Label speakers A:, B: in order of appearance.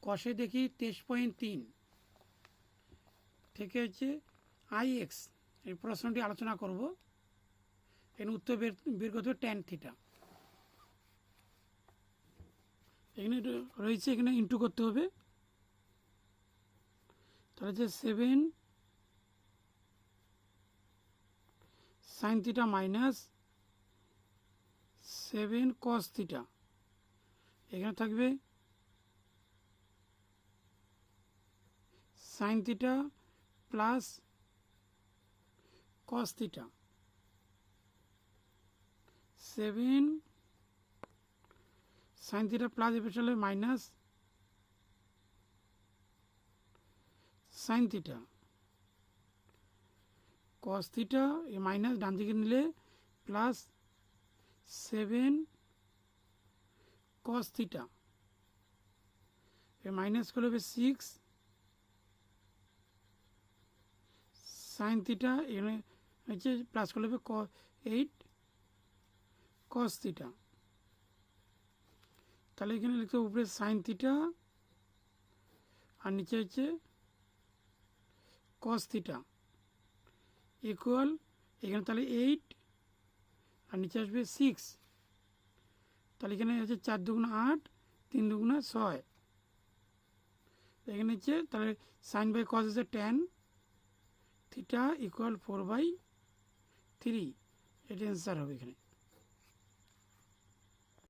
A: কষে দেখি 23.3 থেকে হচ্ছে IX এই প্রশ্নটি আলোচনা করব। এখানে উত্তর বের করতে হবে tan থিটা। এখানে রয়েছে, এখানে ইন্টু করতে হবে, তাহলে হচ্ছে 7 sin theta minus 7 cos theta. এখানে থাকবে sin theta plus cos theta, 7 sin theta plus এ পেছনে minus sin theta cos theta, এই মাইনাস ডান দিকে নিলে প্লাস 7 cos থিটা, এই মাইনাস করলে হবে 6 sin থিটা, এখানে হচ্ছে প্লাস করলে হবে 8 cos থিটা। তাহলে এখানে লিখতে হবে উপরে sin থিটা আর নিচে হচ্ছে cos থিটা ইকুয়াল, এখানে তাহলে 8 আর নিচে আসবে 6, তাহলে এখানে হচ্ছে 4 দুগুণা 8, 3 দুগুণা 6, এখানে হচ্ছে তাহলে সাইন বাই কস হচ্ছে tan থিটা ইকুয়াল 4/3, এটা অ্যান্সার হবে এখানে।